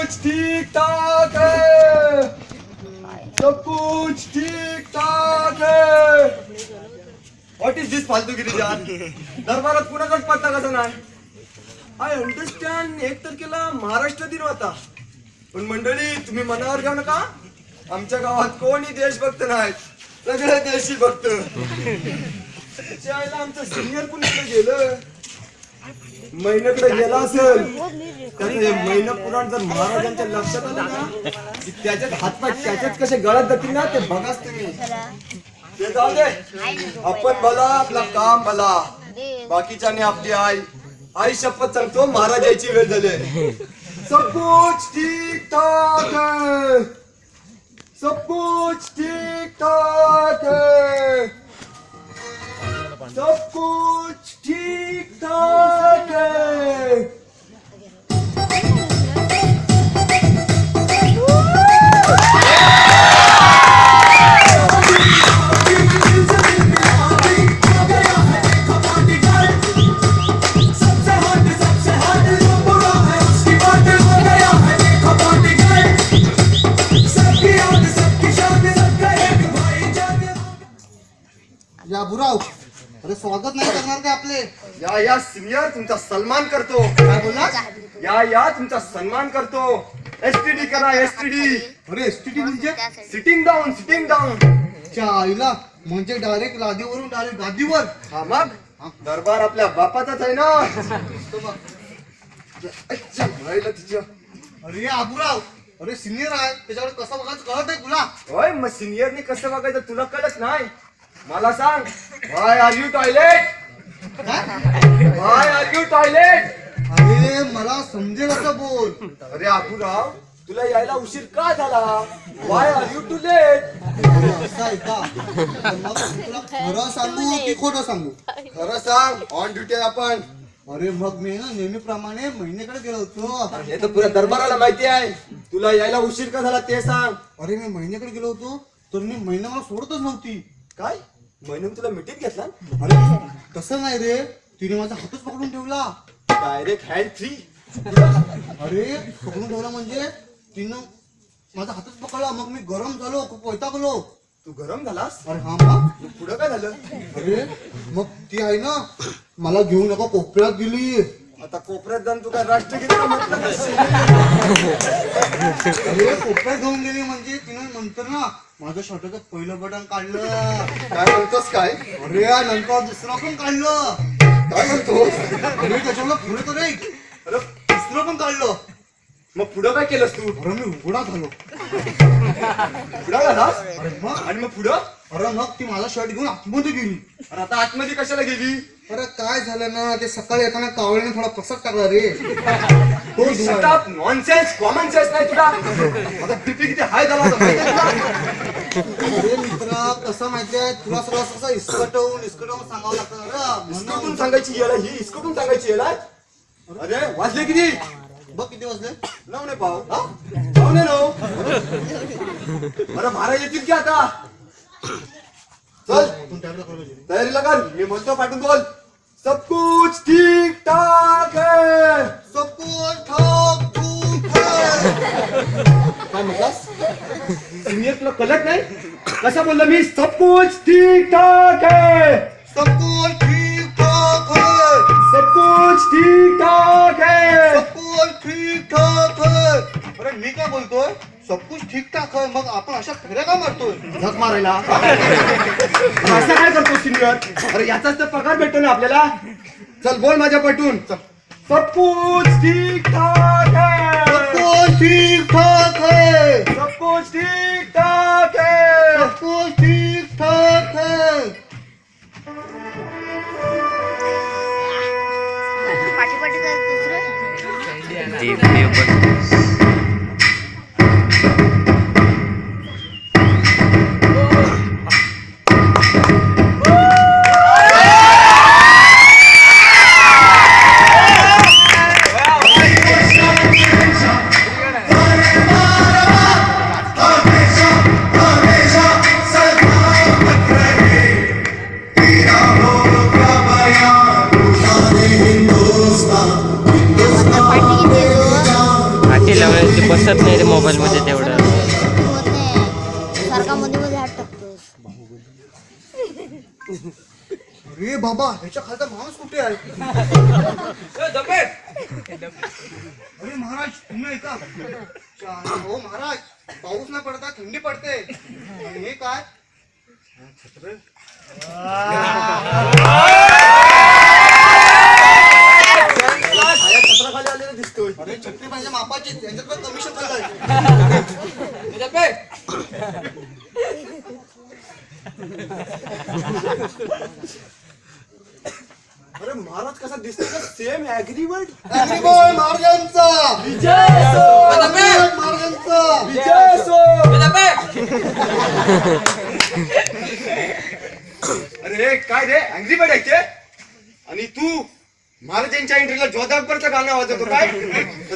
कुछ ठीक ठाक है, सब कुछ ठीक ठाक है. व्हॉट इज दिस फालतूगिरी यार. दरबारात कुणाचाच पत्ता कसा नाही. आय अंडरस्टँड 1 तारखेला महाराष्ट्र दिन होता, पण मंडळी तुम्ही मनावर घेऊ नका. आमच्या गावात कोणी देशभक्त नाहीत, सगळे देशी भक्त. त्याला आमचं सिनियर कुणीकडे गेलं, महिन्याकडे गेला असेल. त्याचं हे महिना पुराण जर महाराजांच्या लक्षात आलं ना, की त्याच्यात हातपाय त्याच्यात कसे गळत जातील ना, ते बघाच तुम्ही. ते जाऊ दे, आपण भला आपला काम भला. बाकीच्याने आपली आई शपथ सांगतो, महाराज यायची वेळ झाली. सब कुछ ठीक ठाक है, सब कुछ ठीक ठाक है, सब कुछ ठीक ठाक है. या बुराव, अरे स्वागत नाही करणार का आपले? या सिनियर तुमचा सन्मान करतो. काय बोलला? या तुमचा सन्मान करतो. एसटीडी करा, एसटीडी. अरे एसटीटी म्हणजे? Sitting down, sitting down. च्या आईला, म्हणजे डायरेक्ट लादीवरून डायरेक्ट गादीवर. हा मग दरबार आपल्या बापाचाच आहे ना. अच्छा, राहिलं तिच्या. अरे आबुराव, अरे सिनियर आहे, त्याच्याकडे कसं बघायचं कळत नाही तुला? होय, मग सिनियरनी कसं बघायचं तुला कळत नाही. मला सांग, why are you toilet, why are you toilet. अरे मला समजेल असं बोल. अरे आबूराव, तुला यायला उशीर का झाला? व्हाय आर यू टू लेट. असं आहे का? मग तुला खरं सांगू की खोटं सांगू? खरं सांग, ऑन ड्युटी आपण. अरे मग मी ना नेहमीप्रमाणे महिन्याकडे गेलो होतो. हे तर पुऱ्या दरबाराला माहिती आहे. तुला यायला उशीर का झाला ते सांग. अरे मी महिन्याकडे गेलो होतो, तर मी महिना मला सोडतच नव्हती. काय महिने तुला मिठीत घेतला? अरे तसं नाही रे, तिने माझा हातच पकडून ठेवला. Direct hand free. अरे पकडून ठेवला म्हणजे तिनं माझा हातच पकडला. मग मी गरम झालो, खूप वैतागलो. तू गरम झालास? अरे हा मग पुढं काय झालं? अरे मग ती आहे ना, मला घेऊन एका कोपऱ्यात गेली. आता कोपऱ्यात जाऊन तू काय राष्ट्रगीत म्हटलं? अरे कोपऱ्यात घेऊन गेली म्हणजे तिनं नंतर ना माझं शर्टाचं पहिलं बटन काढलं. काय म्हणतोस काय? अरे नंतर दुसरं पण काढलं. काय म्हणतो? अरे त्याच्यामुळे पुढे तर नाही, अरे दुसरं पण काढलं. मग पुढं काय केलंस तू? अरे मी उघडा झालो. पुढं झालास? अरे मग आणि मग पुढं? अरे मग ती माझा शर्ट घेऊन आतमध्ये गेली. अरे आता आतमध्ये कशाला गेली? अरे काय झालं ना, ते सकाळी येताना कावळ्याने थोडा पसक टाकला रे. तो shut up, nonsense, common sense नाही तुला. आता बीपी किती हाय झाला होता माहिती आहे तुला? अरे मित्रा, कसं माहितीये, तुला सगळं असं इस्कटवून सांगावं लागतं. अरे इस्कटून म्हणून सांगायची येला ही, इस्कटून सांगायची येला. अरे वाजले किती? बघ किती वाजले. 9 ने पाव. हा? 9 ने 9. अरे महाराज येतील की आता? चल तू टॅबला कॉलेज. तयारीला कर, मी म्हणतो पाठवून बोल. सब कुछ ठीक ठाक है, सब कुछ ठाक ठूक है. काय म्हटलास? सिनियर तुला कळत नाही? कसा बोलला मी? सब कुछ ठीक ठाक है, सब कुछ ठीक ठाक है, सब कुछ ठीक ठाक है. सब कुछ ठीक ठाक है. अरे मी काय बोलतोय? सब कुछ ठीक ठाक है. मग आपण अशा फेऱ्या का मारतोय? झक मारायला असं काय करतो सिनियर? अरे याचाच तर पगार भेटतो ना आपल्याला. चल बोल माझ्या पटून. सब कुछ ठीक ठाक है, सब कुछ ठीक ठाक है, सब कुछ ठीक ठाक है. सब कुछ ठीक ठाक है. पाठी पाठी कर दुसरं. ते बसत नाही रे मोबाईल मध्ये तेवढं. होत नाही सारखा मध्ये मध्ये हात टाकतोस. अरे बाबा ह्याच्या खालचा माणूस कुठे आहे? अरे महाराज तुम्ही ऐका. हो महाराज, पाऊस नाही पडता, थंडी पडते. हे काय? छत्र. छत्राखाली आलेला दिसतोय. अरे छत्री पाहिजे मापाची, त्यांच्यात पण कमिशन झालंय. अरे महाराज कसा दिसतोय का? सेम ऍग्रीवर्ड. महाराजांचा विजय असो. महाराजांचा विजय असो. अरे काय रे ऍग्रीवर्ड आहे ते? आणि तू महाराजांच्या एंट्रीला जोधाकबरचं गाणं वाजवतो काय?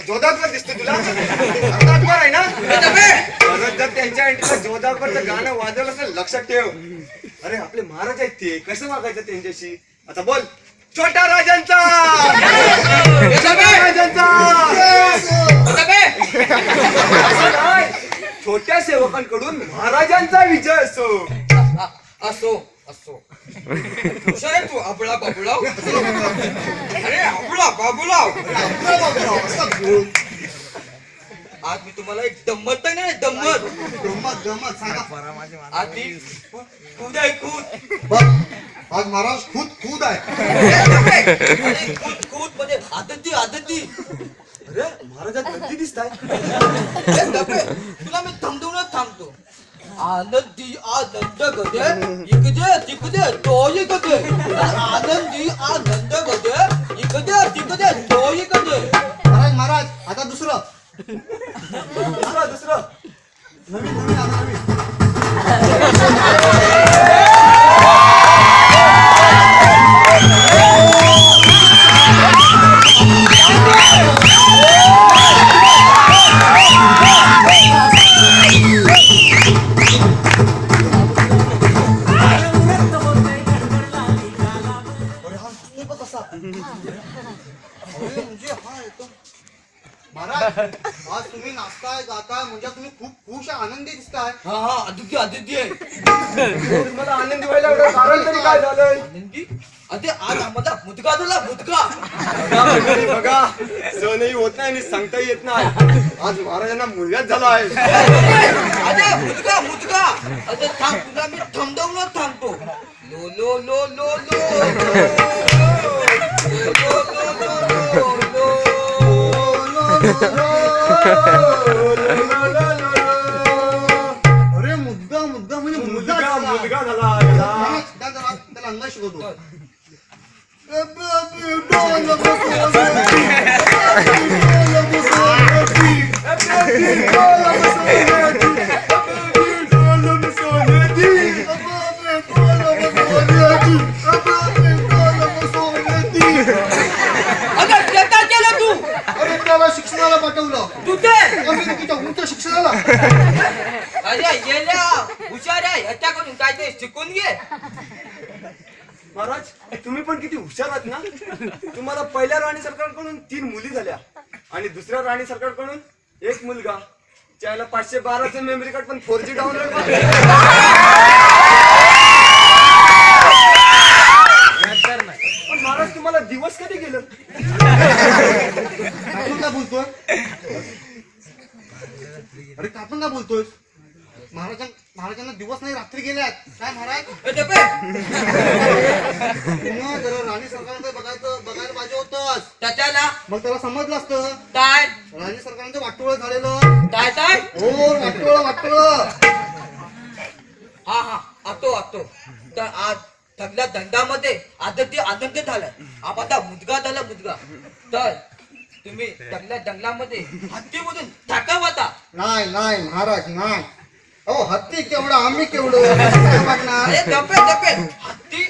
जोधाकबर दिसतो तुला? जोधाकबर आहे ना? परत जर त्यांच्या एंट्रीला जोधाकबरचं गाणं वाजवलं असेल लक्षात ठेव. अरे आपले महाराज आहेत ते, कसं वागायचं त्यांच्याशी? आता बोल. छोटा राजांचा छोट्या सेवकांकडून महाराजांचा विजय असो. असो असो. हुशार आहे तू आबळा बाबुळाव. अरे आबळा बाबुळाव. आज मी तुम्हाला एक गंमत आहे ना, गंमत गमत सांगा. आधी खुद आहे खुद. बघ आज महाराज खुद आहे. खुद मध्ये आदती आदती. अरे महाराजात गद्दी दिसताय. तुला मी थांबवूनच थांबतो. आनंदी आनंद गदे इकडे तिकडे तोही गदे. आनंदी आनंद गदे इकडे तिकडे तोही गदे. महाराज आता दुसरं नवीन आता नवीन. म्हणजे हा एकदम महाराज आज तुम्ही नाचताय गाताय म्हणजे तुम्ही खूप खुश आनंदी दिसताय. हा आदिती आदिती आहे. मला आनंदी व्हायला एवढं कारण तरी काय झालंय? आनंदी अरे आज आम्हाला मुदगा झाला मुदगा. बघा सहनही होत नाही आणि सांगता येत नाही. आज महाराजांना मुलगाच झाला आहे. अरे मुदगा मुदगा. अरे थांब तुला मी थांबवूनच थांबतो. Low low low low low अरे मुद्दा म्हणजे मुलगा झाला. त्याला अंगा शिकवतो. तू अरे त्याला शिक्षणाला पाठवलं. तू ते उंच शिक्षणाला. अरे येल्या हुशार आहे ह्याच्याकडून काय ते शिकून घे. महाराज तुम्ही पण किती हुशार आहात ना. तुम्हाला पहिल्या राणी सरकारकडून 3 मुली झाल्या आणि दुसऱ्या राणी सरकारकडून 1 मुलगा. त्याला 512चं मेमरी कार्ड पण 4G डाउनलोड. पण महाराज तुम्हाला दिवस कधी गेलं? आपण का बोलतोय? अरे आपण का बोलतोय? महाराजांना दिवस नाही रात्री गेल्यात. काय महाराज पुन्हा जरा राणी सरकारकडे बघायला पाहिजे होतंस. त्याच्याला मग त्याला समजलं असतं काय राणी सरकारांचं वाटोळं झालेलं. काय काय हो वाटोळं. हा आतो तर आज सगळ्या दंडामध्ये आदती आनंद झालाय. आम्हाला मुदगा झाला मुदगा. तर तुम्ही सगळ्या दंगलामध्ये हत्तीमधून ठाका वाटा. नाही महाराज नाही. हो हत्ती केवढं आम्ही केवढं काय वाटणार? अरे दपे हत्ती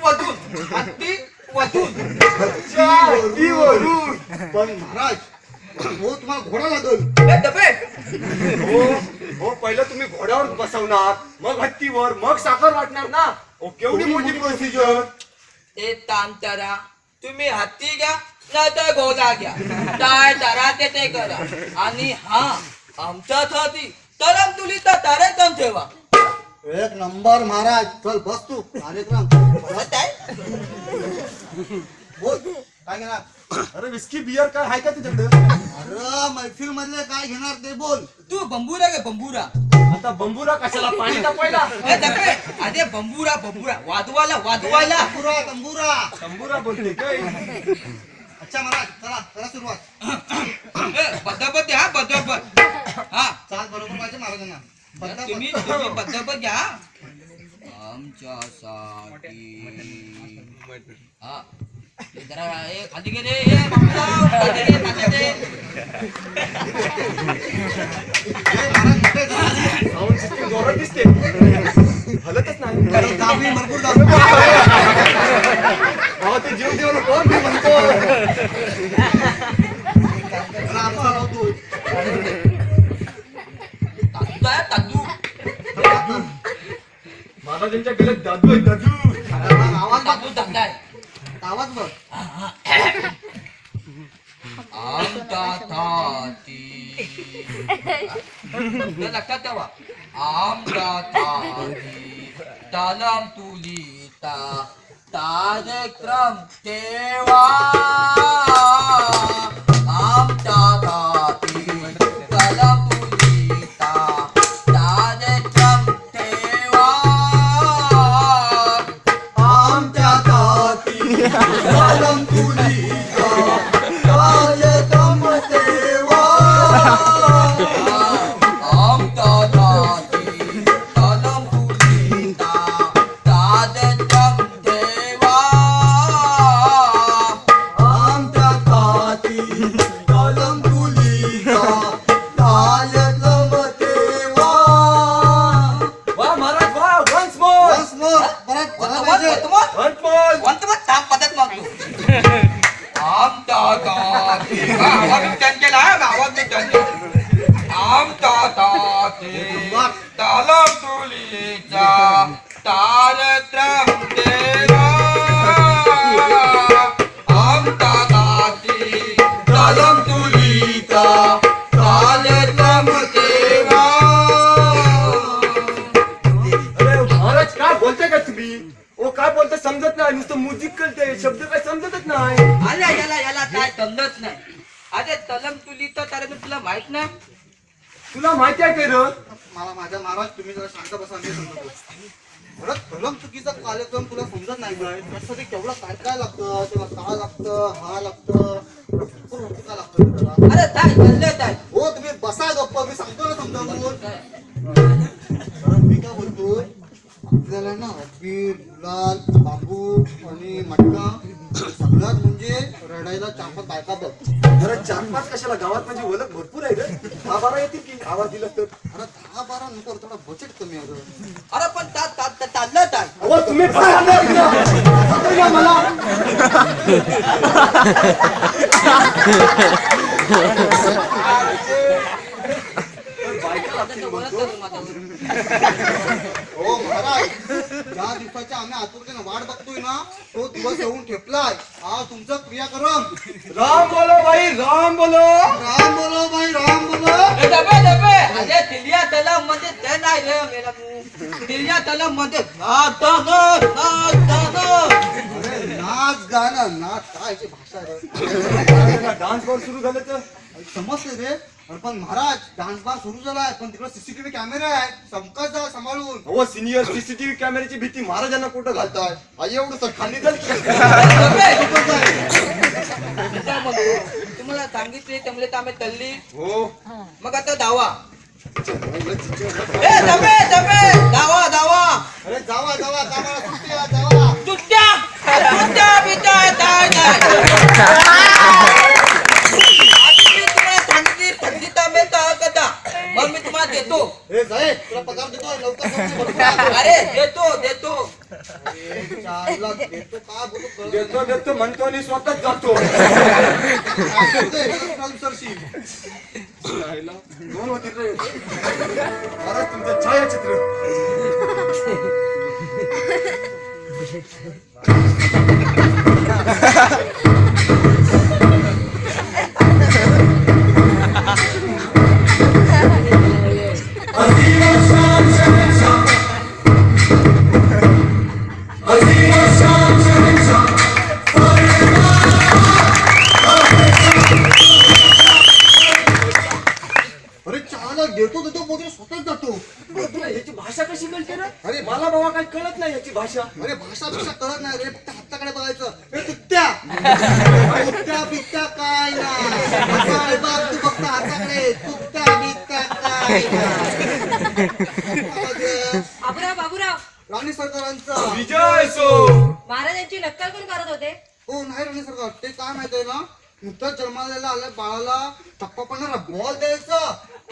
वधून पण महाराज हो तुम्हाला घोडा लागल. दपे हो पहिलं तुम्ही घोड्यावर बसवणार, मग हत्तीवर, मग साखर वाटणार ना. केवढी मोठी प्रोसिजर. ए तांतरा तुम्ही हत्ती घ्या नाही तर गोला घ्या काय तारा ते करा आणि हा आमच्या हाती तलम तुली तर तारेतन ठेवा. एक नंबर महाराज. चल बस तू कार्यक्रम बस आहे? बोल काय घेणार. अरे विस्की बियर काय आहे का तुझ्याकडे? अरे मैफिल मधले काय घेणार ते बोल. तू बंबुरा गे बंबुरा. आता बंबूरा कशाला पाणी तापवायला? ए, दबे. अरे बंबुरा बंबुरा वाजवायला वाजवायला. तंबुरा तंबुरा. तंबूरा बोलते काय? अच्छा महाराज चला करा सुरुवात. बद्दबद घ्या बद्दबद. हा चाल बरोबर पाहिजे महाराजांना. तुम्ही बद्दबद घ्या आमच्यासाठी. हा हे जरा हे खाली गे रे हे बाबूराव, खाली गे, खाली गे. साऊंड सिस्टीम जोरात दिसते. हलतच नाही. दाबी भरपूर दाबी. अहो ते जीव देऊ कोण मी म्हणतो. आपण हलवतो. तातू आहे, तातू. महाराजांच्या गळ्यात दादू आहे दादू. आवाज तातू धंदाय. आवाज बघ. आमच्या थाती लक्षात ठेवा. आमच्या थाती तालम तुलीता कार्यक्रम ठेवा. आमच्या थाती तालम तुलीता कार्यक्रम ठेवा. आमच्या ताती कलम तुलीचा कार्यक्रम ठेवा. आमच्या थाती तालम तुलीता कार्यक्रम ठेवा. आमच्या ताती कलम तुलीचा कार्यक्रम ठेवा. वा महाराज वा. Once more. बस मग परत झाला पाहिजे. Once more. कोणतं थांब पद्धत मागतो. आमच्या ताती आवाज टन केला आवाज टन केला. आमच्या ताती तालम तुलीचा कार्यक्रम ठेवा. आमच्या ताती तालम तुलीचा कार्यक्रम ठेवा. अरे महाराज काय बोलताय का तुम्ही? ओ काय बोलताय समजत नाही. नुसतं म्युझिक कळते शब्द काय समजतच नाही. आल्या याला काय समजत नाही. अरे तलम तुली तर तारे तुला माहित नाही. तुला माहिती आहे काय रे? मला माझ्या महाराज तुम्ही जरा शांत बसा. मी समजतो. बरं कलम चुकीचा कार्यक्रम तुला समजत नाही काय. त्यासाठी केवढं काय काय लागतं. त्याला काय लागतं हा लागतं भरपूर गोष्टी काय लागतं त्याला. अरे काय चाललंय काय हो तुम्ही बसा गप्प. मी सांगतो ना समजावून. बरं, मी काय बोलतोय आपल्याला ना अबीर गुलाल बांबू आणि मटका सगळ्यात म्हणजे रडायला 4-5 बायका बघ. अरे 4-5 कशाला? गावात म्हणजे ओळख भरपूर आहे रे. 10-12 येतील की आवाज दिला तर. अरे 10-12 नको थोडा बजेट कमी आहे रे. अरे पण चाललं काय अहो तुम्ही बसा ना इथं. सांगतो ना मला. बायका लागतील म्हणतो. हो महाराज ज्या दिवसाच्या आम्ही आतुरतेने वाट बघतोय ना तो दिवस येऊन ठेपलाय. हा तुमचा क्रियाक्रम. राम बोलो भाई राम बोलो. राम बोलो भाई राम बोलो. डबे अरे तिलिया तलम मध्ये ते नाही रे मेला तू. तिलिया तलम मध्ये अरे नाच गाणं नाच काय याची भाषा रे. डान्स वर सुरू झालं तर समजते रे. अरे पण महाराज डान्स बार सुरू झालाय पण तिकडे सीसीटीव्ही कॅमेरे आहेत. समकत जा सांभाळून. हो सिनियर सीसीटीव्ही कॅमेऱ्याची भीती महाराजांना कुठं घालताय? आई एवढं तर खाली झाली. तुम्हाला सांगितले त्यामुळे तर आम्ही तल्ली. हो मग आता धावा. ए दबे धावा. अरे जावा जावा कामाला सुट्टी आहे, जावा. सुट्ट्या बिट्ट्या काय मी तुम्हाला सांगितली थंडीत आम्ही कदा मग मी तुम्हाला देतो. हे जाय तुला पगार देतो लवकर समजून भरपूर आहे. अरे देतो अरे, 4 लाख देतो का बोलू कळत देतो देतो म्हणतो आणि स्वतःच जातो. काय करतोय? सरशी. दोन होती रे महाराज तुमचं छायाचित्र. चहाला देतो पोटे स्वतःच जातो. तुला याची भाषा कशी कळते रे? अरे मला बाबा काही कळत नाही याची भाषा. अरे भाषा कळत नाही रे, फक्त हाताकडे बघायचं. हे कुत्त्या कुत्त्या बित्त्या काय नाही. असं बघ तू फक्त हाताकडे, कुत्त्या बित्त्या काय नाही. बाबूराव राणी सरकारांचा विजय सो. महाराजांची नक्कल कोण करत होते? हो नाही राणी सरकार, ते काय माहितीये ना, नुकताच जन्माला आल्या बाळाला टप्पा पडणारा बॉल द्यायचा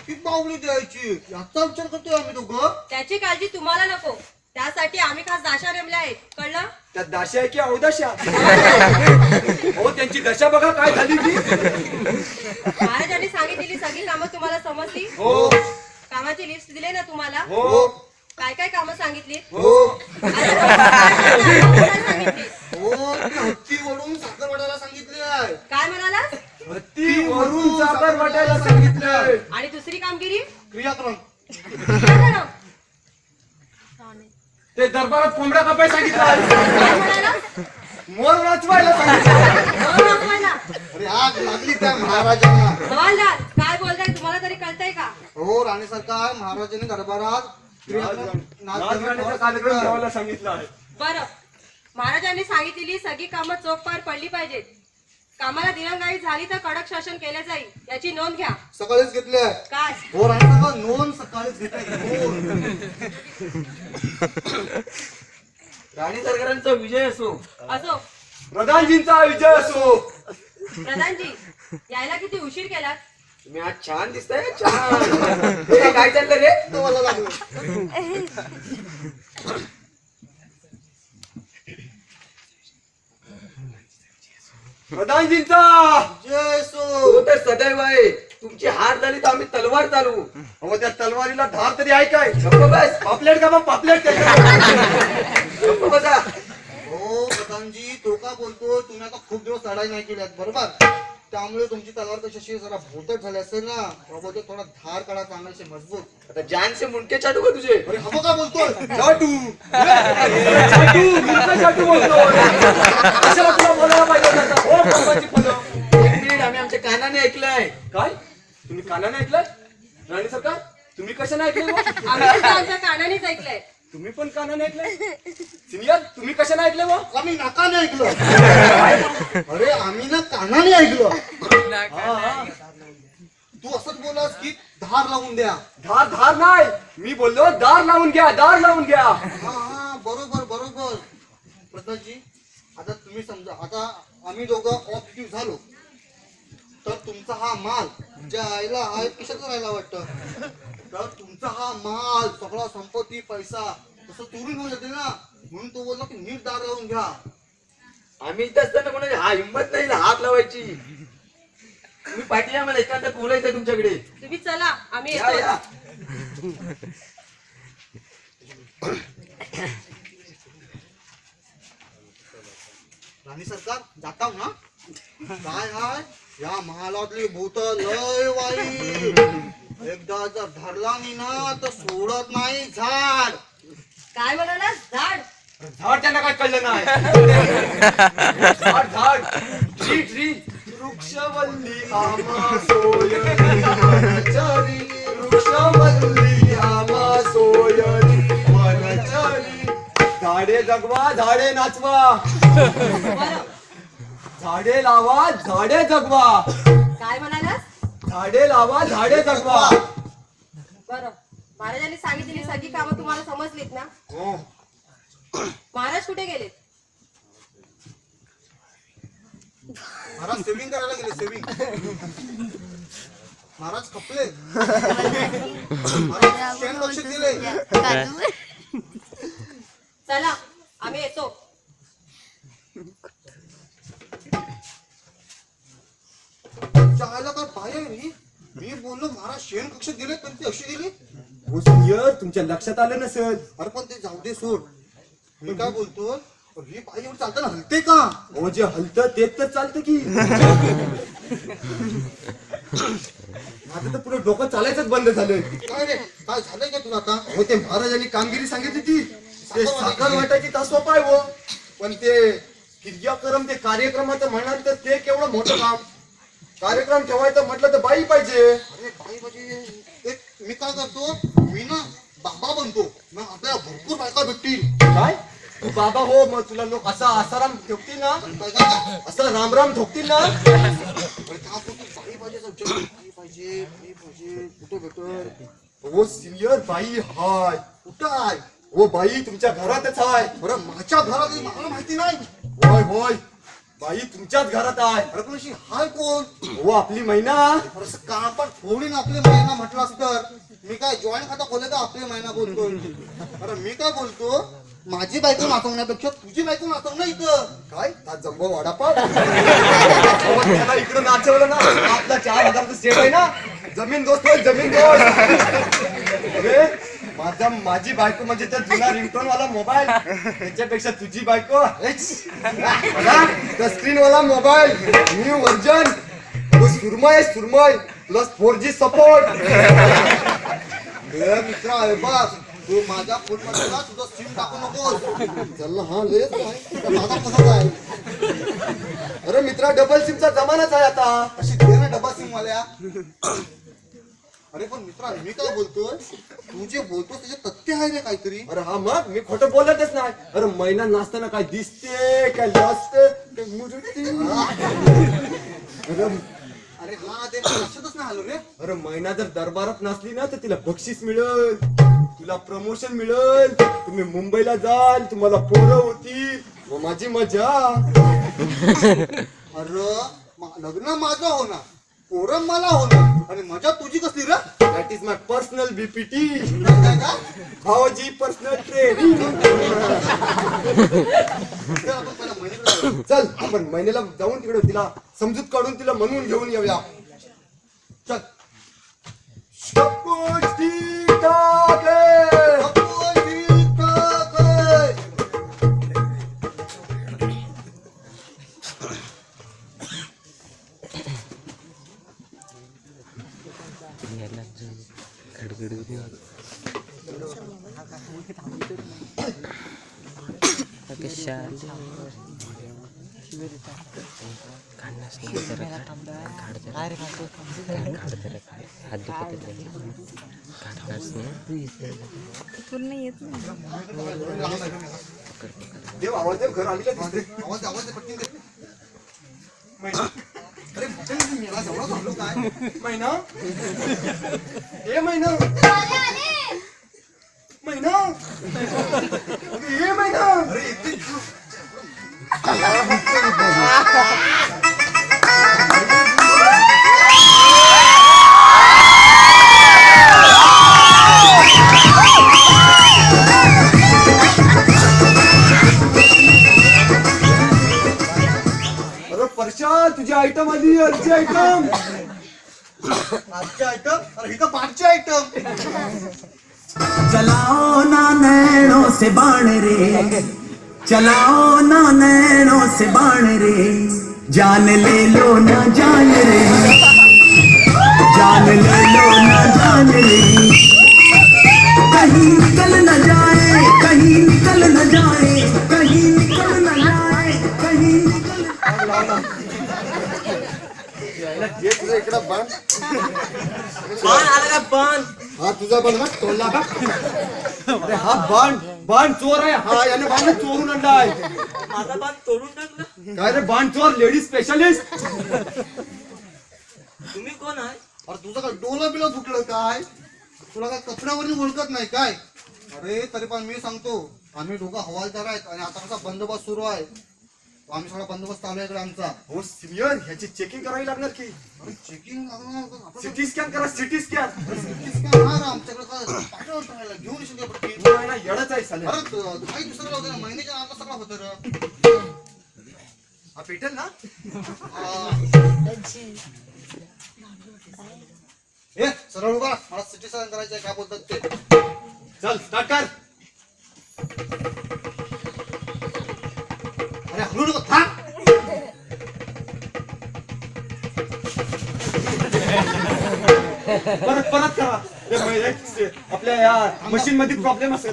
की बावली द्यायची याचा विचार करतोय आम्ही दोघं. त्याची काळजी तुम्हाला नको, त्यासाठी आम्ही खास दाशा नेमल्या आहेत, कळलं? त्या दाशा आहे की अवदाशा? हो त्यांची दशा बघा काय झाली ती. महाराजांनी सांगितलेली सगळी कामं तुम्हाला समजली? हो कामाची लिस्ट दिली ना तुम्हाला? हो काय काय कामं सांगितली? हो सांगितली? हो ते हत्ती वडून साखर वाटायला सांगितले आहे. काय म्हणाला? हत्ती वरून साखर वाटायला सांगितलंय. आणि दुसरी कामगिरी? क्रियाक्रम काय ते दरबारात कोंबड्या कापाय सांगितलं. म्हणाला? मोर वाचवायला सांगितलं. हवालदार, अरे आग लागली त्या महाराजांना. काय बोलताय, तुम्हाला तरी कळतंय का? हो राणी सरकार, महाराजांनी दरबारात नाच गाण्याचा कार्यक्रम ठेवायला सांगितलं आहे. बरं, महाराजांनी सांगितलेली सगळी कामं चोख पार पडली पाहिजेत. कामाला दिरंगाई झाली तर कडक शासन केलं जाईल, याची नोंद घ्या. सकाळीच घेतले. काय? हो राणी सरकार, नोंद सकाळीच घेतली. राणी सरकारांचा विजय असो. असो. प्रधानजींचा विजय असो. प्रधानजी, यायला किती उशीर केलात? तुम्ही आज छान दिसताय. छान. हे काय चाललं रे? तो मला लागलं. प्रधानजींचा जय सो. तो तर सदैव आहे. तुमची हार झाली तर आम्ही तलवार चालवू. अहो त्या तलवारीला धार तरी आहे काय? गप्प बस. पापलेट का मग पापलेट गप्प बसा. हो प्रधानजी, तो का बोलतो, तुम्ही आता खूप दिवस लढाई नाही केल्यात बरोबर, त्यामुळे तुमची तलवार कशी जरा भोटत झाली असेल ना, त्यामुळे थोडा धार काढा चांगल्याशी मजबूत. आता जानचे मुंडके चाटू का तुझे? अरे हवं का बोलतोय? चाटू चाटू नुसतं चाटू बोलतो. कशाला तुला बोलायला पाहिजे होतं? हो बाबाची फलं. एक मिनिट, आम्ही आमच्या कानाने ऐकलंय. काय तुम्ही कानाने ऐकलंय? राणी सरकार तुम्ही कशाने ऐकलंय बुवा? आम्ही सुद्धा आमच्या कानानेच ऐकलंय. तुम्ही पण कानाने ऐकलंय? सिनियर तुम्ही कशाने ऐकलंय बुवा? आम्ही नाकाने ऐकलं. अरे आम्ही ना कानाने ऐकलं. तू असंच बोलास की धार लावून द्या. धार धार नाही, मी बोललो दार लावून घ्या, दार लावून घ्या. हा बरोबर बरोबर. प्रसादजी, आता तुम्ही समजा, आता आम्ही दोघं ऑफ ड्युटी झालो तर तुमचा हा माल ज्या आईला आहे कशाचा राहायला वाटतं, तर तुमचा हा माल सगळा संपत्ती पैसा तसं चोरून घेऊन जाते ना, म्हणून तो बोलला की नीट दार लावून घ्या. आम्ही इथं असताना कोणाची हा हिंमत नाही ना हात लावायची. तुम्ही पाठी आम्हाला एखादा बोलायचं तुमच्याकडे. तुम्ही चला, आम्ही या येतो. या. राणी सरकार जाताव ना, काय हाय या महालातली भूत लय वाईट. एकदा जर धरला नाही ना तर सोडत नाही झाड. काय म्हणाला? झाड? झाड त्यांना काय कळलं नाही. झाड झाड ट्री ट्री. वृक्षवल्ली आम्हा सोयरी वनचरी. वृक्षवल्ली आम्हा सोयरी वनचरी. झाडे जगवा झाडे नाचवा. बरं, झाडे लावा झाडे जगवा. काय म्हणालास? झाडे लावा झाडे जगवा. बरं, महाराजांनी सांगितलेली सगळी कामं तुम्हाला समजलीत ना? हो महाराज कुठे गेलेत? महाराज सेविंग करायला गेले. सेविंग महाराज खपले. महाराज शेण लक्ष दिले. काजू चला, आम्ही येतो. चायला काय बाहेर मी बोललो महाराज शेण कक्ष दिले पण ते अशी दिली. हो सिनियर तुमच्या लक्षात आलं नसेल. अरे पण ते जाऊ दे सोड. मी काय बोलतो, ही बाई एवढं चालताना हलते का? हो जे हलतं तेच तर चालतं की. आता तर पुढे डोकं चालायचंच बंद झालंय. काय रे, काय झालंय का तुला आता? हो ते महाराजांनी कामगिरी सांगितली ती ते साखर वाटायची तास सोपा आहे हो, पण ते क्रियाक्रम ते कार्यक्रमाचं म्हणाल तर ते केवढं मोठं काम. कार्यक्रम ठेवायचं म्हटलं तर बाई पाहिजे. अरे बाई म्हणजे एक काय करतो मी ना बाबा बनतो मग आपल्याला भरपूर बायका भेटतील. काय तू बाबा हो मग तुला लोक असा आसाराम ठोकतील ना, काय काय असं रामराम ठोकतील ना. अरे का तू बाई पाहिजे सब्जेक्ट बाई पाहिजे कुठे भेटेल. हो सिनियर बाई हाय. कुठं आहे. हो बाई तुमच्या घरातच आहे. बरं माझ्या घरात आहे, मला माहिती नाही. होय होय बाई तुमच्याच घरात आहे. अरे पण अशी हाय कोण. हो आपली मैना. अरे असं का पण फोडीन आपले महिना म्हटलास तर मी काय जॉईन खाता खोले का आपले महिना बोलतोय. अरे मी काय बोलतो माझी बायको नाचवण्यापेक्षा तुझी बायको नाचवणं इथं. काय हा जम्बो वडापाव. अहो, त्याला इकडं नाचवलं ना आपला 4,000चा सेट आहे ना. जमीन दोस्त होय, जमीन दोस्त. अरे माझी बायको म्हणजे त्या जुना रिंगटोन वाला मोबाईल त्याच्यापेक्षा तुझी बायको त्या स्क्रीन वाला मोबाईल न्यू व्हर्जन. सुरमय सुरमय प्लस 4G सपोर्ट. मित्र आहे बस तू माझ्या फोन मध्ये ना तुझं सिम टाकू नकोस. चल हा लेच नाही माझा कसा जाय. अरे मित्रा डबल सिमचा जमानाच आहे आता. अशी दे ना डबा सिम वाल्या. अरे पण मित्रा मी काय बोलतोय तू जे बोलतोस त्याचे तथ्य आहे रे काहीतरी. अरे हा मग मी खोटं बोलतच नाही. अरे महिना नाचताना काय दिसते काय लाजते काय मुरते. अरे हा ते लक्षातच नाही आलो रे. अरे महिना जर दरबारात नाचली ना तर तिला बक्षीस मिळेल, तुला प्रमोशन मिळेल, तुम्ही मुंबईला जाल, तुम्हाला पोरं होतील व माझी मजा. अरे लग्न माझं होणार पोरं मला होणार आणि मजा तुझी कसली रे. That is my personal BPT. काय काय भावजी पर्सनल ट्रेनिंग. चल आपण पहिला महिन्याकडे जाऊ. चल आपण महिन्याला जाऊन तिकडे तिला समजूत काढून तिला म्हणून घेऊन येऊया. चल शपथ ठीक आहे. आपण ठीक आहे. याला खडखड पूर्ण येत नाही. देव आवाज देव घर आली का दिसते. आवाज आवाज दे, पटकन दे. अरे कुठे मेला जवळ झालो काय. महिना ए महिना महिना अगं, ए महिना. अरे इथे अरे परशा तुझी आयटम आली अर्ची आयटम. आजचे आयटम. अरे इथं पाचचे आयटम. चलाओ ना नैनों से बाण रे, चलाओ ना नैनों से बाण रे, जान ले लो ना जान रे, जान ले लो ना जान रे, कहीं निकल न जाए, कहीं निकल न जाए, कहीं निकल न जाए, कहीं निकल. ये तुझा इकडं बाण. बाण आला का बाण. हा तुझा बाण ना तोडला का. अरे हा बाण बाण चोर आहे हा. याने बाण चोरून आणलाय. माझा बाण तोडून टाकला. काय रे बाण चोर लेडीज स्पेशलिस्ट. तुम्ही कोण आहे. अरे तुझं काय डोलं बिलं फुटलं काय. तुला काय कपड्यावरती ओळखत नाही काय. अरे तरी पण मी सांगतो आम्ही दोघं हवालदार आहेत आणि आता कसा बंदोबस्त सुरू आहे. आम्ही सगळा बंदोबस्त चालू आहे इकडे आमचा. हो सिनियर ह्याची चेकिंग करावी लागणार की. चेकिंग सिटी स्कॅन करा सिटी स्कॅन. आमच्याकडे काय घेऊन येशील का पटकन? येडच आहे साल्या. अरे काही दुसरं लावते ना महिन्याच्या नावात सगळं होतं रे. हा पेटेल ना. हे सरळ उभा मला सिटी स्कॅन करायचं आहे काय बोलतात ते. चल स्टार्ट कर. अरे हलू नको थांब. परत परत करा. आपल्या या मशीन मध्ये प्रॉब्लेम असेल.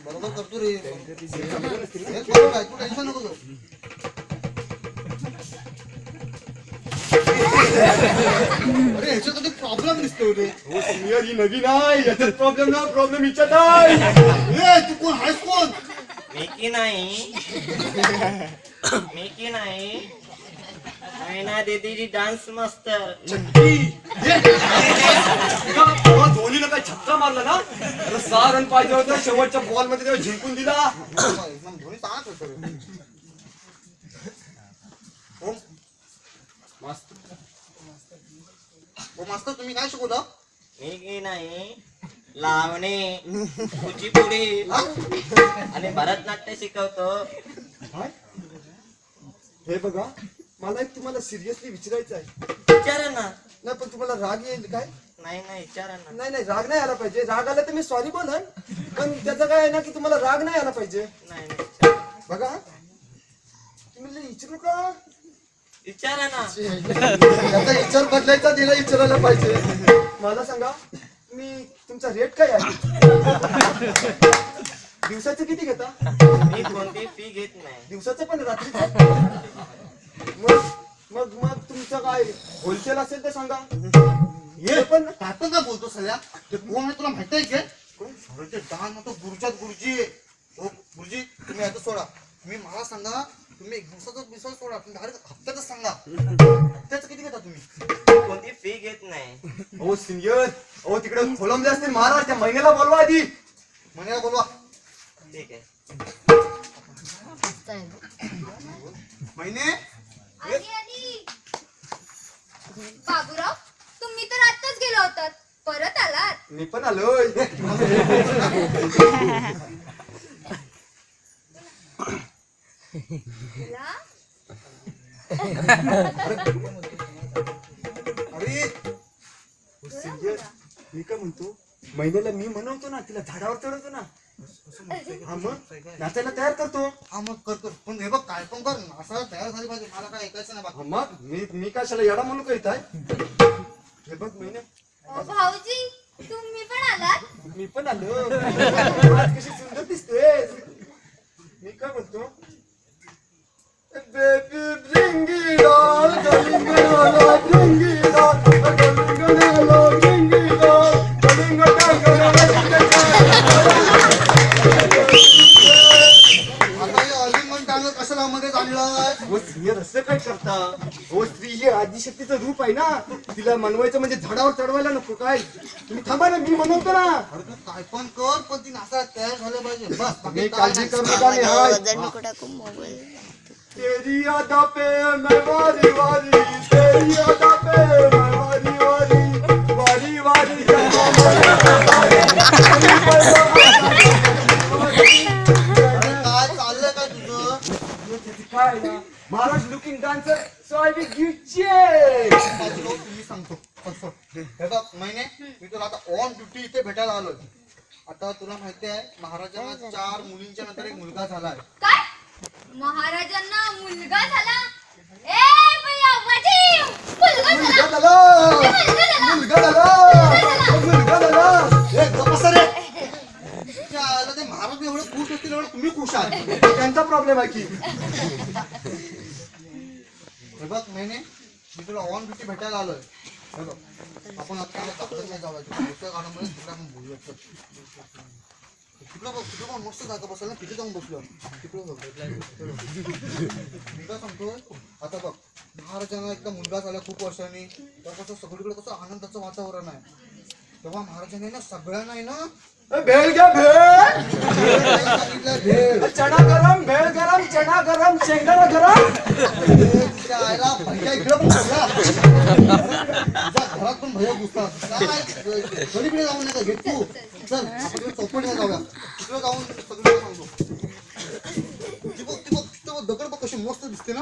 बरोबर करतो रे. हे बरोबर आहे, तू टेन्शन नको घेऊ. अरे ह्याच्यात कधी प्रॉब्लेम दिसतो रे. हो सिनियर ही नवीन आहे याच्यात प्रॉब्लेम ना प्रॉब्लेम हिच्यात आहे. ए तू कोण आहेस कोण? मी की नाही मैना दीदीची डान्स मास्टर. धोनीला काय छक्का मारला ना तर 6 रन पाहिजे होतं शेवटच्या बॉल मध्ये तेव्हा जिंकून दिला. एकदम धोनी चांगला खेळतो रे. हो मास्तर तुम्ही काय शिकवता? मी की नाही लावणी, कुचिपुडी आणि भरतनाट्य शिकवतो. काय? हे बघा मला एक तुम्हाला सिरियसली विचारायचं आहे. विचारा ना. नाही पण तुम्हाला राग येईल काय? नाही विचारा ना. नाही राग नाही आला पाहिजे. राग आला तर मी सॉरी बोलन पण त्याचं काय आहे ना की तुम्हाला राग नाही आला पाहिजे. नाही बघा तुम्ही लई विचारू का? विचारा ना. त्याचा विचार बदलायचा दिला विचारायला पाहिजे. मला सांगा मी तुमचा रेट काय आहे? दिवसाचे किती घेता? मी कोणती फी घेत नाही. दिवसाचं पण रात्रीचं? मग तुमचं काय होलसेल असेल तर सांगा. हे पण काय पण काय बोलतो सगळ्या? ते कोण आहे तुला माहिती आहे काय? कोण ते डान म्हणतो गुरुजात गुरुजी. हो गुरुजी तुम्ही आता सोडा. मला सांगा तुम्ही एक दिवसाचा सोडा तुम्ही डायरेक्ट हप्त्यातच सांगा. हप्त्याचं किती घेता तुम्ही? कोणती फी घेत नाही. हो सिनियर हो तिकडे खोलंबले असतील महाराज त्या महिन्याला बोलवा आधी. महिन्याला बोलवा. ठीक आहे. महिने बाबूराव तुम्ही तर आत्ताच गेला होतात परत आलात. मी पण आलोय. अरे हो सिनियर मी काय म्हणतो महिन्याला मी म्हणवतो ना तिला झाडावर चढवतो ना. हा मग नाचायला तयार करतो. हा मग करतो पण हे बघ काय पण कर असा तयार झाली पाहिजे. मला काय ऐकायचं नाही बाकी. मग मी कशाला येडा म्हणून करीत आहे. हे बघ महिने भाऊजी तुम्ही पण आलात. मी पण आलो. आज कशी सुंदर दिसते. मी काय म्हणतो baby bring it on, darling, bring it on, bring it आता हे अलिंगन टांग कशाला मध्ये चाललाय? हो सिनियर असं काय करता? हो स्त्री ही आदिशक्तीचं रूप आहे ना तिला मनवायचं म्हणजे झाडावर चढवायला नको काय. तुम्ही थांबा ना मी मनवतो ना. अरे तू काय पण कर पण ती नाचायला तयार झालं पाहिजे बस. बाकी मी काय काळजी नाही. करू नका मी हाय. वजन नको टाकू मोबाईल. तेरी अदा पे मैं वारी वारी तेरी अदा पे मैं वारी वारी वारी वारी अरे काय चाललंय काय तुझं? काय ना महाराज looking dancer so I will give check. माझी लोक मी सांगतो फक्त. हे बघ महिने मी तुला आता ऑन ड्युटी इथे भेटायला आलोय. आता तुला माहिती आहे महाराजांना 4 मुलींच्या नंतर एक मुलगा झालाय. काय महाराजांना मुलगा झाला? ए भैया वाजी मुलगा झाला. मुलगा झाला. मुलगा झाला. हे गप्प बसा रे. त्या आला ते महाराज एवढे खुश असतील एवढं तुम्ही खुश आहात. त्यांचा प्रॉब्लेम आहे की. हे बघ महिने मी तुला ऑन ड्युटी भेटायला आलोय. हे बघ आपण आता नाही जाऊया. दुसऱ्या गाण्यामध्ये तिकडे आपण बोलूया. तिकडं बघ तिकडं पण मस्त जागा बसायला तिथे जाऊन बसलो. तिकडं बघ मी काय सांगतोय आता बघ महाराजांना एकदा मुलगा झाला खूप वर्षांनी तर कसं सगळीकडे कसं आनंदाचं वातावरण आहे. तेव्हा महाराजांनी ना सगळ्यांना आहे ना भेळ घ्या भेळ. सांगितलं भेळ. चणा गरम भेळ गरम चणा गरम शेंगदाणा गरम. तिच्या आईला भैया इकडे पण बसला. तुझ्या घरात पण भैया घुसतात काय सगळीकडे जाऊन नका घेत तू. चल आपण चौपटीला जाऊया. तिकडे जाऊन सगळीकडे सांगतो. ती बघ दगड बघ कशी मस्त दिसते ना.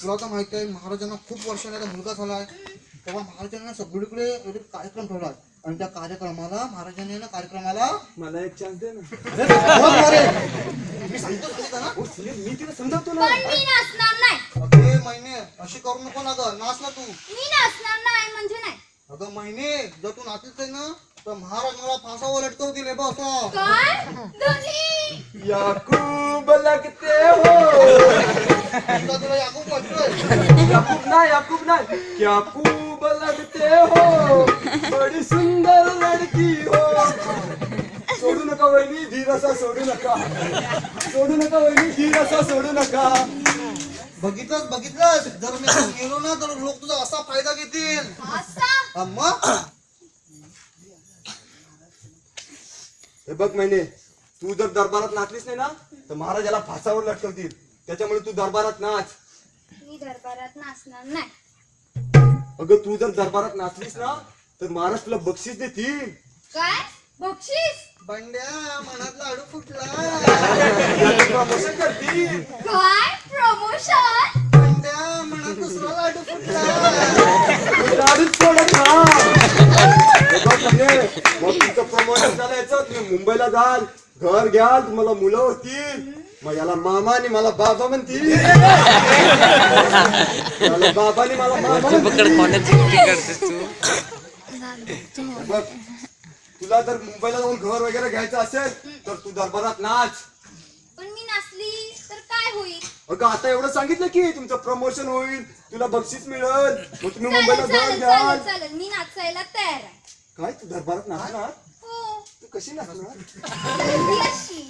तुला तर माहिती आहे महाराजांना खूप वर्षांनी आता मुलगा झालाय. तेव्हा महाराजांना सगळीकडे एक कार्यक्रम ठेवला आणि त्या कार्यक्रमाला महाराजांनी ना कार्यक्रमाला मला एक चान्स दे ना. मी सांगतो तुला ना. मी तिला समजावतो ना. पण मी नाचणार नाही. अगे महिने अशी करू नको ना ग. नाच ना तू. मी नाचणार नाही म्हणजे नाही. अगं महिने जर तू नाचलीच आहे ना तर महाराज मला फासावर लटकवतील. काय दोन्ही याकूब लगते हो तुला तुला याकूब म्हणतोय. याकूब नाही क्या खूब लगते हो बड़ी सुंदर लड़की हो. सोडू नका वहिनी धीर असा सोडू नका वहिनी धीर असा सोडू नका. बघितलंस जर मी आता गेलो ना तर लोक तुझा असा फायदा घेतील. असा हा, मग हे बघ महिने तू जर दरबारात नाचलीस नाही ना तर महाराजाला फासावर लटकवतील. त्याच्यामुळे तू दरबारात नाच. मी दरबारात नाचणार नाही. अगं तू जर दरबारात नाचलीस ना तर महाराज तुला बक्षीस देतील. काय बक्षीस? बंड्या मनात लाडू फुटला. प्रमोशन करतील. काय प्रमोशन? बंड्या मनात दुसरा लाडू फुटला. लाडूच पडत ना. हे बघ महिने, मग तुमचं प्रमोशन झालं याचं तुम्ही मुंबईला जाल घर घ्याल तुम्हाला मुलं होतील. मग याला मामा आणि मला बाबा म्हणतील. याला बाबा आणि मला मामा म्हणतील. बघ तुला जर मुंबईला जाऊन घर वगैरे घ्यायचं असेल तर तू दरबारात नाच. पण मी नाचली तर काय होईल? अगं आता एवढं सांगितलं की तुमचं प्रमोशन होईल तुला बक्षीस मिळेल मग तुम्ही मुंबईला चालेल घर चालेल घ्याल. चालेल चालेल मी नाचायला तयार आहे. काय तू दरबारात नाचणार? हो तू कशी नाचणार? मी अशी.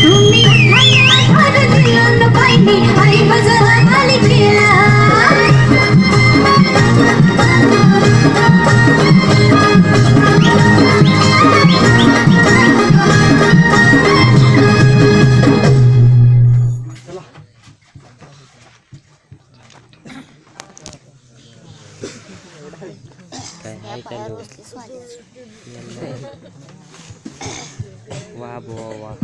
तुम्ही वाह बुआ वाह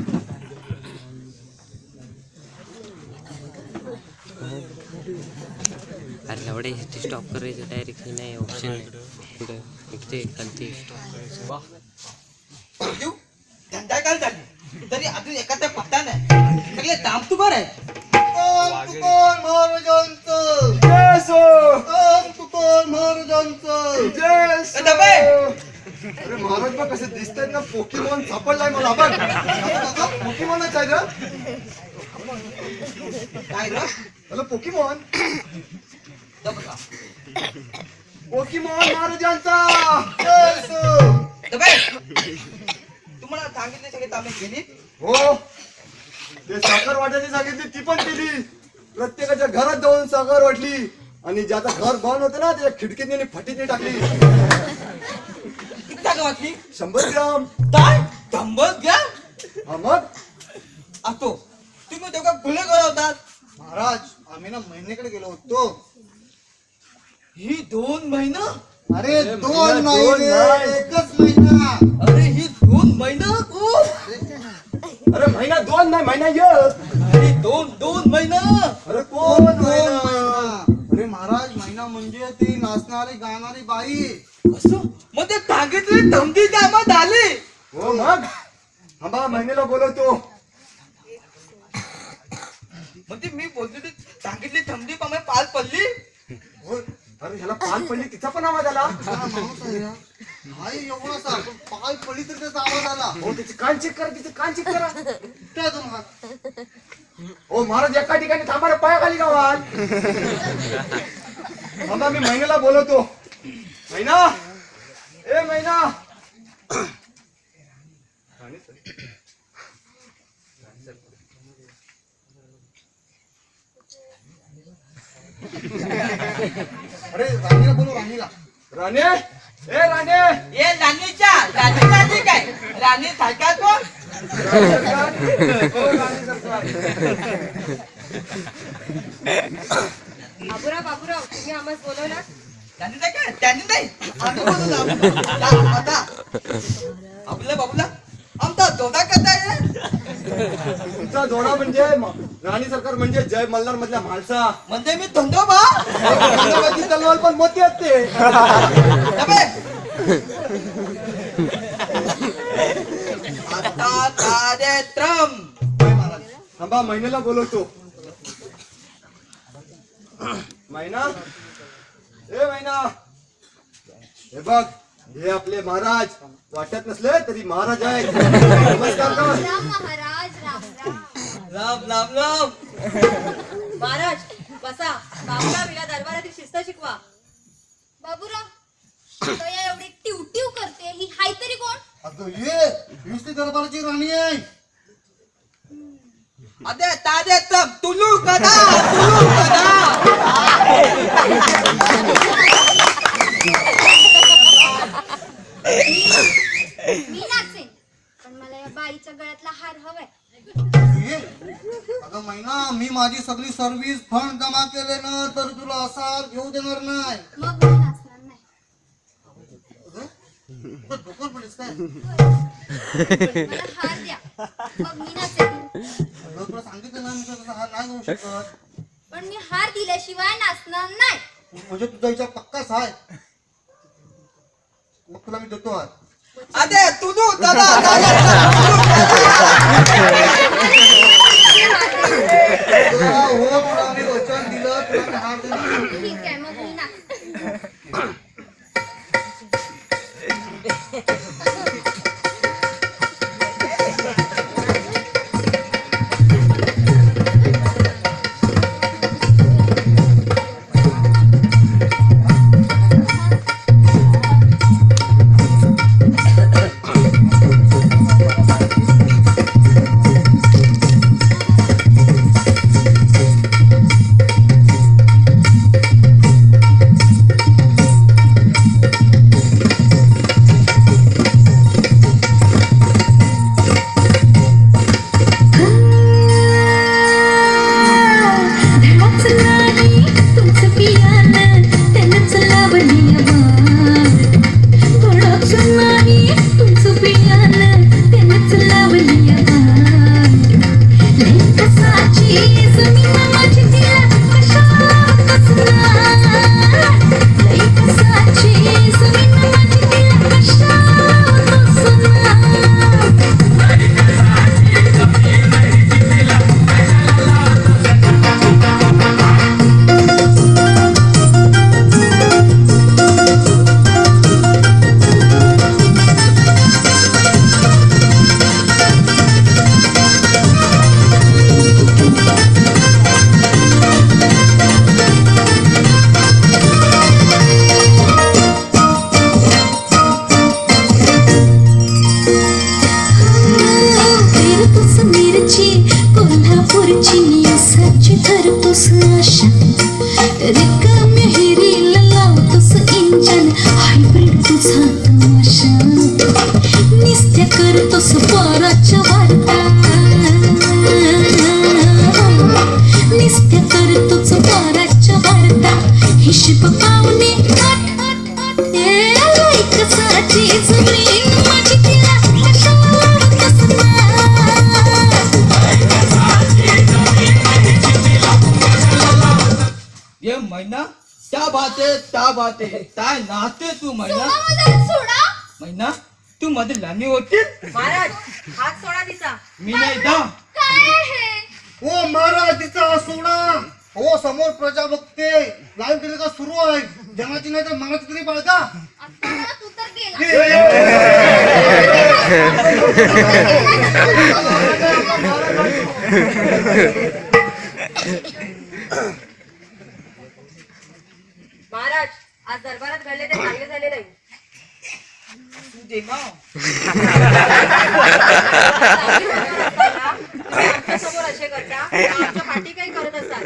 अरे एवढे इथे स्टॉप करायचं डायरेक्ट नाही ऑप्शन पुढे इथे खालती देऊ धंदा काय झाली तरी अजून एखादा पत्ता नाही सगळे दाम तू बरं आहे तुकोर महाराजांचं जय सो तुकोर महाराजांचं जय सो. दबाई. अरे महाराज बघ कसे दिसतात ना पोकीमॉन सापडलाय मला बघ पोकीमॉनच आहे ना काय रे हॅलो पोकीमॉन दबका पोकीमॉन महाराजांचा जय सो. दबाई तुम्हाला सांगितले सगळे तामे केली हो ते साखर वाटायची सांगितली ती पण केली प्रत्येकाच्या घरात जाऊन साखर वाटली आणि ज्याचं घर बंद होतं ना त्याच्या खिडकीने फटीने टाकली किती जागा वाटली 100 ग्राम काय धंबत घ्या हा मग असतो तुम्ही दोघं गुन्हे होतात महाराज आम्ही ना महिनेकडे गेलो होतो ही 2 महिना अरे अरे 2 महिना, नाही दोन रे, नाही. एकच महिना अरे ही 2 महिना अरे महिना 2 नाही महिना 1 अरे 2 महिना अरे कोण कोण महिना महिना अरे महाराज महिना म्हणजे ती नाचणारी गाणारी बाई असं मग ते सांगितले धमकी कामात आली हो मग थांबा महिन्याला बोलवतो म्हणजे मी बोलतो ते सांगितली थंडी पामे पाल पडली हो, अरे ह्याला पान पडली तिचा पण आवाज आला हा, माणूस आहे हा. हाय एवढासा पण पाय पडली तर त्याचा आवाज आला हो तिचे कान चेक करा तिचे कान चेक करा कुठे आहे तो महाराज हो महाराज एका ठिकाणी थांबा रे, पायाखाली गावात थांबा मी महिन्याला बोलवतो महिना ए महिना अरे राणीला बोलू राणीला राणे ए राणे ये राणीच्या राणी काय राणी सारखा कोण राणी सरकार. हो, राणी सरकार. बाबूराव तुम्ही आम्हाला बोलवलं त्यांनी नाही काय त्यांनी नाही आम्ही बोलू आता आपल्या बाबूला आमचा दोडा करताय तुमचा जोडा म्हणजे राणी सरकार म्हणजे जय मल्हार मधल्या म्हालसा म्हणजे मी धंदो बा गांधाबादची तलवार पण मोठी असते आता कार्यक्रम थांबा महिन्याला बोलवतो महिना ए महिना हे बघ हे आपले महाराज वाटत नसले तरी महाराज आहेत नमस्कार कर. राम महाराज राम राम राम राम राम महाराज बसा बाबूराव हिला दरबारातील शिस्त शिकवा बाबूराव तो या एवढी टिवटिव करते ही हाय तरी कोण अगं ये हीच ती दरबाराची राणी आहे अरे कार्यक्रम तुलू कदा मी नाचेन पण मला या बाईच्या गळ्यातला हार हवाय ये. अगं महिना मी माझी सगळी सर्व्हिस फंड जमा केले ना तर तुला असा घेऊ देणार नाही मग मी नाचणार नाही तू डोकं पडलीस काय मला हार द्या मग मी नाचेन अगं, तुला सांगितलं ना मी तुला हा नाही घेऊ शकत पण मी हार दिल्याशिवाय नाचणार नाही म्हणजे तुझा विचार पक्काच आहे मग तुला मी देतो हात अरे तुलू कदा तुला हो तुला मी वचन दिलं तुला मी हार देणार ठीक आहे मग मी नाचते चिनियासाची धरतोस आशा रिकाम्या हिरीला लावतोस इंजन हायब्रिड तुझा तमाशा निस्त्या करतोस पोराच्या वार्ता निस्त्या करतोच पोराच्या वार्ता हिशोब पाहुणे कसाची जमीन माझी तिला कशाला ये मैना त्या बाते काय नाचते तू मैना सोडा मैना तू मध्ये लानी होती महाराज हात सोडा तिचा मी नाही दा काय आहे ओ महाराज तिचा सोडा हो समोर प्रजा बघते लाईव्ह केलं का सुरू आहे जनाची नाही तर मनाची तरी बाळगा आता मला तू तर गेला महाराज आज दरबारात घडले ते चांगले झाले नाही तू दे ना आमच्या समोर असे करता आमच्या पाठी काही करत असतात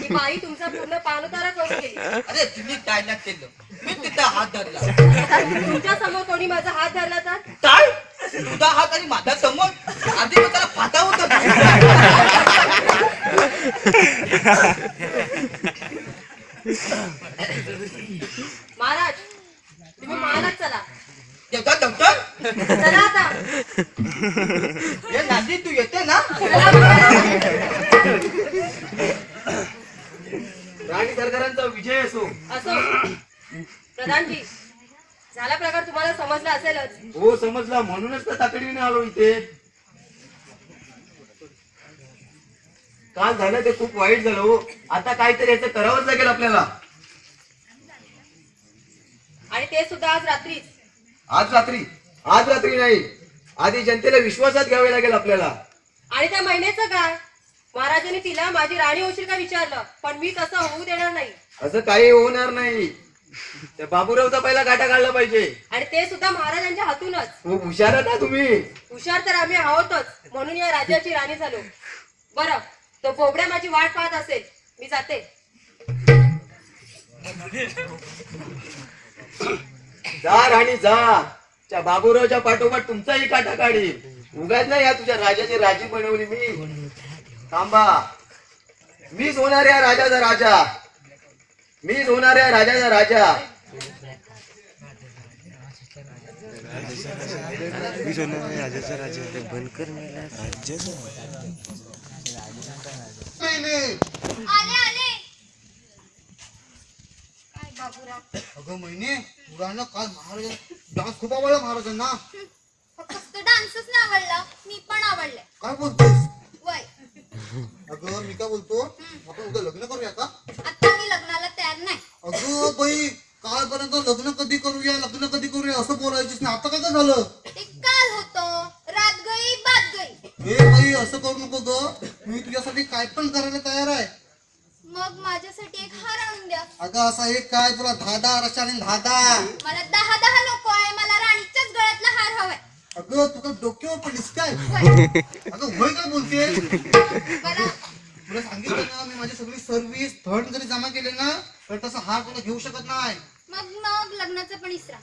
ही बाई तुमचा पूर्ण पाणउतारा करून गेली अरे तुम्ही काय ना केलं मी तिथं हात धरला तुमच्या समोर कोणी माझा हात धरला तर काय तुझा हात आणि माझा समोर आधी मी त्याला फाटा होता महाराज तुम्ही महाराज चला येता डॉक्टर चला आता ये नादी तू येते ना चला महाराज. राणी सरकारांचा विजय असो. असो प्रधानजी झाला प्रकार तुम्हाला समजला असेलच हो समजला म्हणूनच तर तातडीने आलो इथे. काल झालं ते खूप वाईट झालं हो. आता काहीतरी याचं करावंच लागेल आपल्याला. आणि ते सुद्धा आज रात्रीच. आज रात्री नाही, आधी जनतेला विश्वासात घ्यावे लागेल आपल्याला. आणि त्या महिन्याचं काय? महाराजांनी तिला माझी राणी होशील का विचारलं, पण मी तसं होऊ देणार नाही. असं काही होणार नाही. त्या बाबूरावचा पहिला गाठा काढला पाहिजे. आणि ते सुद्धा महाराजांच्या हातूनच. खूप हुशार आहे ना तुम्ही. हुशार तर आम्ही आहोतच, म्हणून या राज्याची राणी झालो. बरं, तो बोबड्या माझी वाट पाहत असेल, मी जाते. जा राणी जा. त्या बाबूरावच्या पाठोपाठ तुमचाही काटा काढी. उगाच नाही या तुझ्या राजाची राजी बनवली मी. थांबा, मीच होणार या राजाचा राजा. मीच होणार या राजाचा राजा. बंद कर मेला आले आले. काय बाबूराव, अगं महिने पुराणं काल महाराज डान्स खूप आवडला महाराजांना. फक्त डान्सच नाही आवडला, मी पण आवडले. काय बोलतोस? वय, अगं मी काय बोलतो, आपण उद्या लग्न करूया का? आता मी लग्नाला तयार नाही. अगं बाई, कालपर्यंत लग्न कधी करूया असं बोलायचीच नाही. आता काय काय झालं? ते काल होतं, रात गई बात गई. हे बाई असं करू नको ग. मी तुझ्यासाठी काय पण करायला तयार आहे. मग माझ्यासाठी एक हार आणून द्या. अगं असा एक काय तुला 10 रशाने 10. मला 10 नको आहे, मला राणीच्याच गळ्यातला हार हवाय. अगं तुला डोक्यावर पडलीस काय? वय. अगं वय काय बोलते? बरं, तुला सांगितलं ना, मी माझी सगळी सर्व्हिस थर्ड जरी जमा केले ना तर तसं हार तुला घेऊ शकत नाही. मग लग्नाचं पण इसरा.